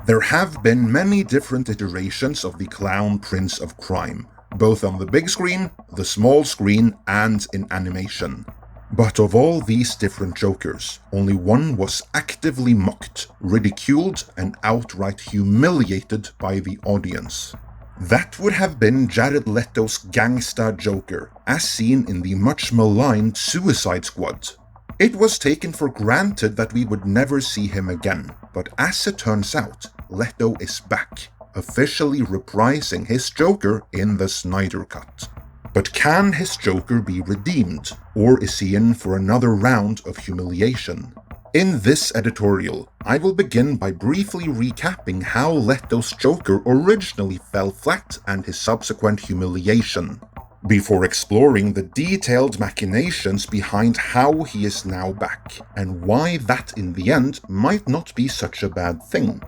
There have been many different iterations of the Clown Prince of Crime, both on the big screen, the small screen, and in animation. But of all these different Jokers, only one was actively mocked, ridiculed, and outright humiliated by the audience. That would have been Jared Leto's gangsta Joker, as seen in the much maligned Suicide Squad. It was taken for granted that we would never see him again, but as it turns out, Leto is back, officially reprising his Joker in the Snyder Cut. But can his Joker be redeemed, or is he in for another round of humiliation? In this editorial, I will begin by briefly recapping how Leto's Joker originally fell flat and his subsequent humiliation, before exploring the detailed machinations behind how he is now back, and why that in the end might not be such a bad thing.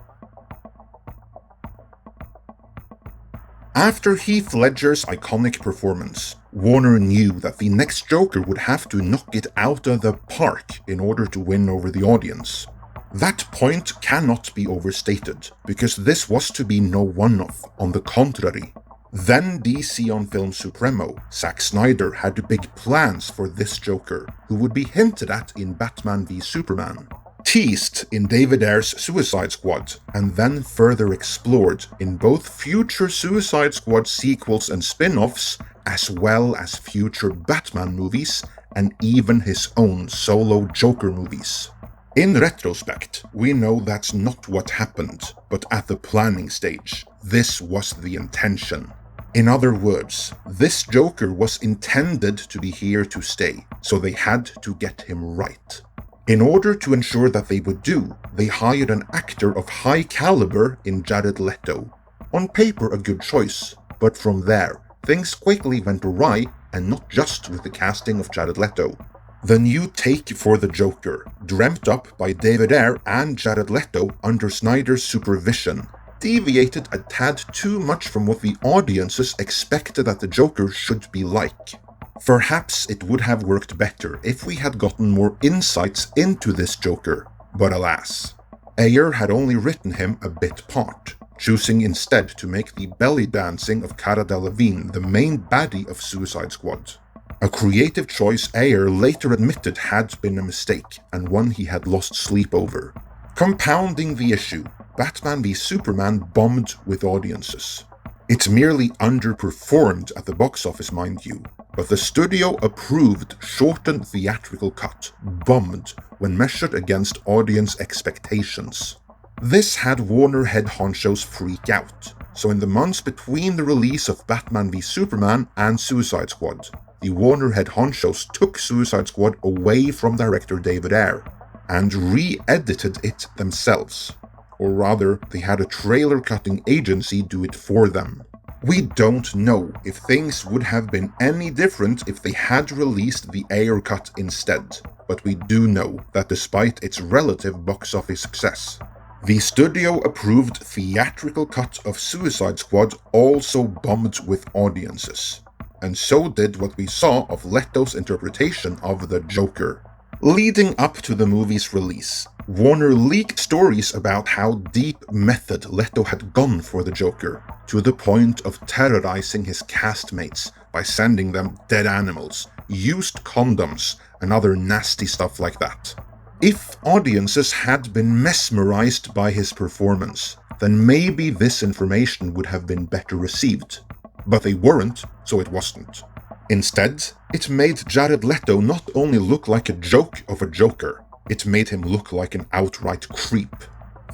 After Heath Ledger's iconic performance, Warner knew that the next Joker would have to knock it out of the park in order to win over the audience. That point cannot be overstated, because this was to be no one-off, on the contrary. Then DC on Film Supremo, Zack Snyder had big plans for this Joker, who would be hinted at in Batman v Superman, teased in David Ayer's Suicide Squad, and then further explored in both future Suicide Squad sequels and spin-offs, as well as future Batman movies, and even his own solo Joker movies. In retrospect, we know that's not what happened, but at the planning stage, this was the intention. In other words, this Joker was intended to be here to stay, so they had to get him right. In order to ensure that they would do, they hired an actor of high caliber in Jared Leto. On paper a good choice, but from there, things quickly went awry, and not just with the casting of Jared Leto. The new take for the Joker, dreamt up by David Ayer and Jared Leto under Snyder's supervision, deviated a tad too much from what the audiences expected that the Joker should be like. Perhaps it would have worked better if we had gotten more insights into this Joker, but alas. Ayer had only written him a bit part, choosing instead to make the belly dancing of Cara Delevingne the main baddie of Suicide Squad. A creative choice Ayer later admitted had been a mistake, and one he had lost sleep over. Compounding the issue, Batman v Superman bombed with audiences. It merely underperformed at the box office, mind you, but the studio-approved shortened theatrical cut bombed when measured against audience expectations. This had Warner head honchos freak out, so in the months between the release of Batman v Superman and Suicide Squad, the Warner head honchos took Suicide Squad away from director David Ayer and re-edited it themselves. Or rather, they had a trailer-cutting agency do it for them. We don't know if things would have been any different if they had released the Ayer cut instead, but we do know that despite its relative box office success, the studio-approved theatrical cut of Suicide Squad also bombed with audiences. And so did what we saw of Leto's interpretation of the Joker. Leading up to the movie's release, Warner leaked stories about how deep method Leto had gone for the Joker, to the point of terrorizing his castmates by sending them dead animals, used condoms, and other nasty stuff like that. If audiences had been mesmerized by his performance, then maybe this information would have been better received. But they weren't, so it wasn't. Instead, it made Jared Leto not only look like a joke of a Joker, it made him look like an outright creep.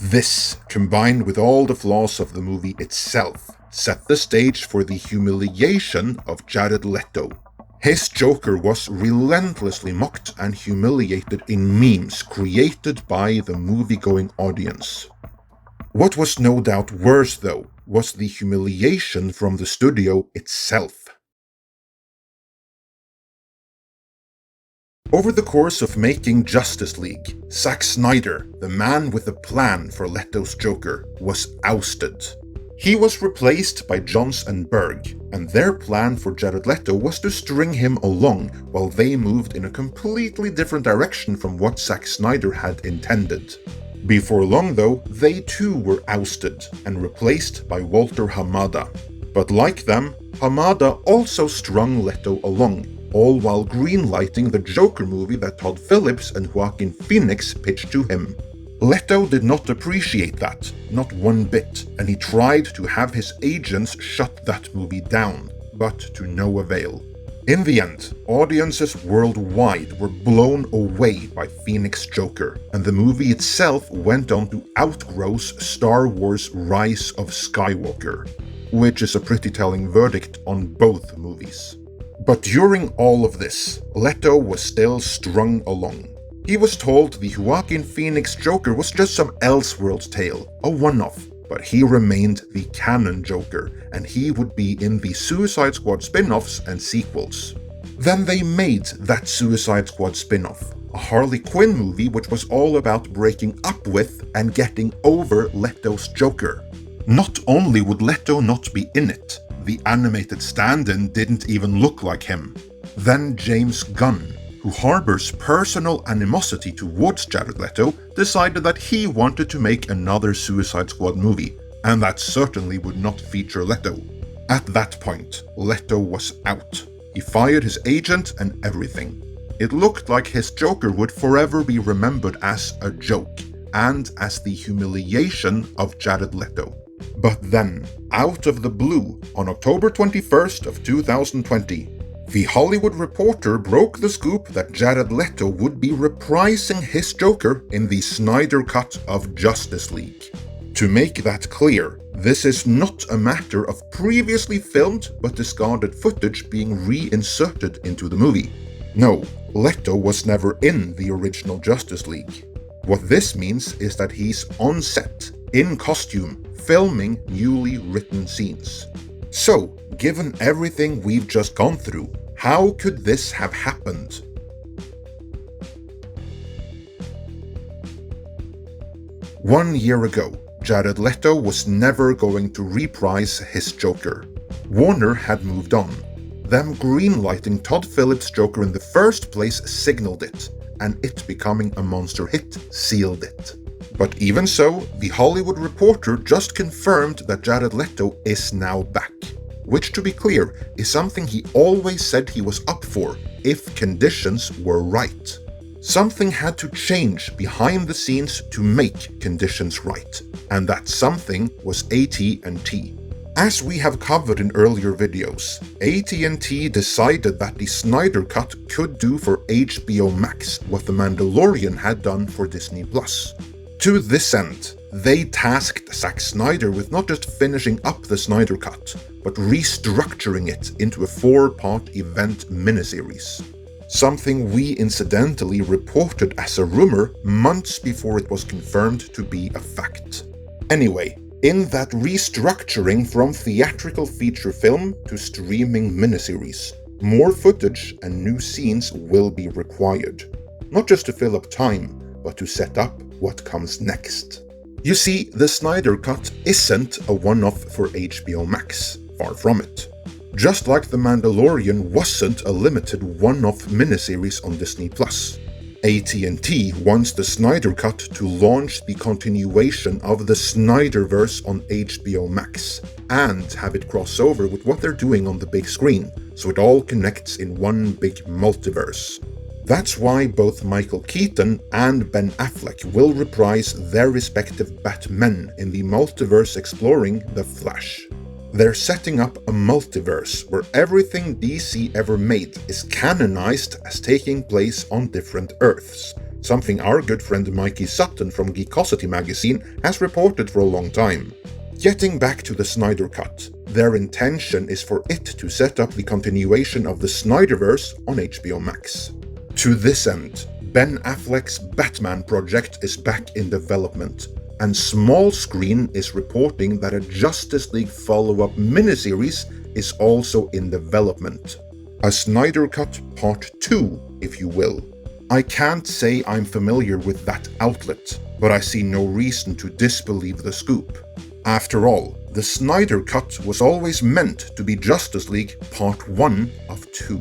This, combined with all the flaws of the movie itself, set the stage for the humiliation of Jared Leto. His Joker was relentlessly mocked and humiliated in memes created by the movie-going audience. What was no doubt worse, though, was the humiliation from the studio itself. Over the course of making Justice League, Zack Snyder, the man with the plan for Leto's Joker, was ousted. He was replaced by Johns and Berg, and their plan for Jared Leto was to string him along while they moved in a completely different direction from what Zack Snyder had intended. Before long though, they too were ousted and replaced by Walter Hamada. But like them, Hamada also strung Leto along, all while greenlighting the Joker movie that Todd Phillips and Joaquin Phoenix pitched to him. Leto did not appreciate that, not one bit, and he tried to have his agents shut that movie down, but to no avail. In the end, audiences worldwide were blown away by Phoenix Joker, and the movie itself went on to outgross Star Wars Rise of Skywalker, which is a pretty telling verdict on both movies. But during all of this, Leto was still strung along. He was told the Joaquin Phoenix Joker was just some Elseworlds tale, a one-off, but he remained the canon Joker, and he would be in the Suicide Squad spin-offs and sequels. Then they made that Suicide Squad spin-off, a Harley Quinn movie which was all about breaking up with and getting over Leto's Joker. Not only would Leto not be in it, the animated stand-in didn't even look like him. Then James Gunn, who harbors personal animosity towards Jared Leto, decided that he wanted to make another Suicide Squad movie, and that certainly would not feature Leto. At that point, Leto was out. He fired his agent and everything. It looked like his Joker would forever be remembered as a joke, and as the humiliation of Jared Leto. But then, out of the blue, on October 21st of 2020, The Hollywood Reporter broke the scoop that Jared Leto would be reprising his Joker in the Snyder Cut of Justice League. To make that clear, this is not a matter of previously filmed but discarded footage being reinserted into the movie. No, Leto was never in the original Justice League. What this means is that he's on set, in costume, filming newly written scenes. So, given everything we've just gone through, how could this have happened? One year ago, Jared Leto was never going to reprise his Joker. Warner had moved on. Them greenlighting Todd Phillips' Joker in the first place signaled it, and it becoming a monster hit sealed it. But even so, The Hollywood Reporter just confirmed that Jared Leto is now back. Which, to be clear, is something he always said he was up for, if conditions were right. Something had to change behind the scenes to make conditions right, and that something was AT&T. As we have covered in earlier videos, AT&T decided that the Snyder Cut could do for HBO Max what The Mandalorian had done for Disney+. To this end, they tasked Zack Snyder with not just finishing up the Snyder Cut, but restructuring it into a 4-part event miniseries. Something we incidentally reported as a rumor months before it was confirmed to be a fact. Anyway, in that restructuring from theatrical feature film to streaming miniseries, more footage and new scenes will be required. Not just to fill up time, but to set up what comes next. You see, the Snyder Cut isn't a one-off for HBO Max, far from it. Just like The Mandalorian wasn't a limited one-off miniseries on Disney+. AT&T wants the Snyder Cut to launch the continuation of the Snyderverse on HBO Max, and have it cross over with what they're doing on the big screen, so it all connects in one big multiverse. That's why both Michael Keaton and Ben Affleck will reprise their respective Batmen in the multiverse exploring The Flash. They're setting up a multiverse where everything DC ever made is canonized as taking place on different Earths, something our good friend Mikey Sutton from Geekosity magazine has reported for a long time. Getting back to the Snyder Cut, their intention is for it to set up the continuation of the Snyderverse on HBO Max. To this end, Ben Affleck's Batman project is back in development, and Small Screen is reporting that a Justice League follow-up miniseries is also in development. A Snyder Cut Part 2, if you will. I can't say I'm familiar with that outlet, but I see no reason to disbelieve the scoop. After all, the Snyder Cut was always meant to be Justice League Part 1 of 2.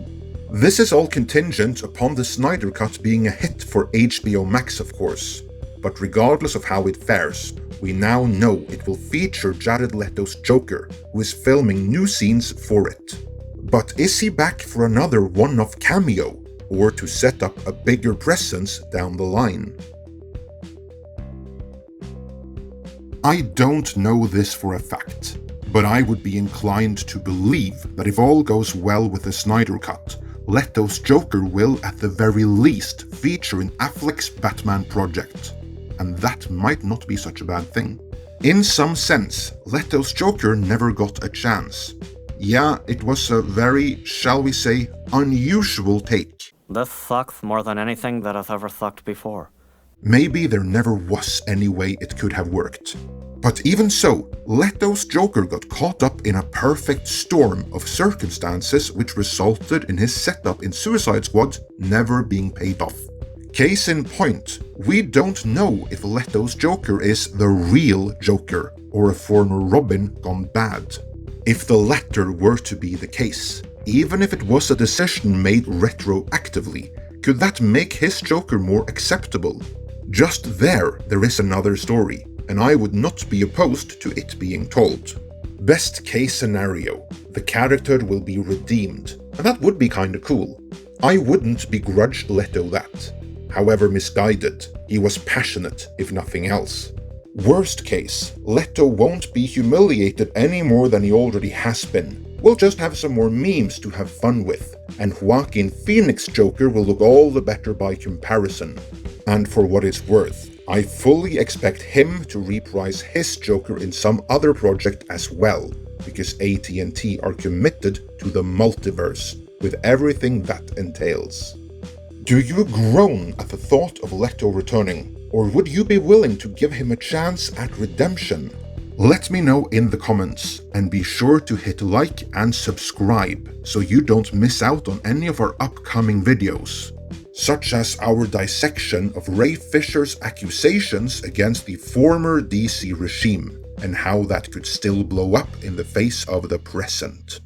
This is all contingent upon the Snyder Cut being a hit for HBO Max, of course. but regardless of how it fares, we now know it will feature Jared Leto's Joker, who is filming new scenes for it. But is he back for another one-off cameo, or to set up a bigger presence down the line? I don't know this for a fact, but I would be inclined to believe that if all goes well with the Snyder Cut, Leto's Joker will at the very least feature in Affleck's Batman project. And that might not be such a bad thing. In some sense, Leto's Joker never got a chance. Yeah, it was a very, shall we say, unusual take. This sucks more than anything that has ever sucked before. Maybe there never was any way it could have worked. But even so, Leto's Joker got caught up in a perfect storm of circumstances which resulted in his setup in Suicide Squad never being paid off. Case in point, we don't know if Leto's Joker is the real Joker or a former Robin gone bad. If the latter were to be the case, even if it was a decision made retroactively, could that make his Joker more acceptable? Just there is another story, and I would not be opposed to it being told. Best case scenario, the character will be redeemed, and that would be kinda cool. I wouldn't begrudge Leto that. However misguided, he was passionate if nothing else. Worst case, Leto won't be humiliated any more than he already has been. We'll just have some more memes to have fun with, and Joaquin Phoenix Joker will look all the better by comparison. And for what it's worth, I fully expect him to reprise his Joker in some other project as well, because AT&T are committed to the multiverse, with everything that entails. Do you groan at the thought of Leto returning, or would you be willing to give him a chance at redemption? Let me know in the comments, and be sure to hit like and subscribe so you don't miss out on any of our upcoming videos, such as our dissection of Ray Fisher's accusations against the former DC regime, and how that could still blow up in the face of the present.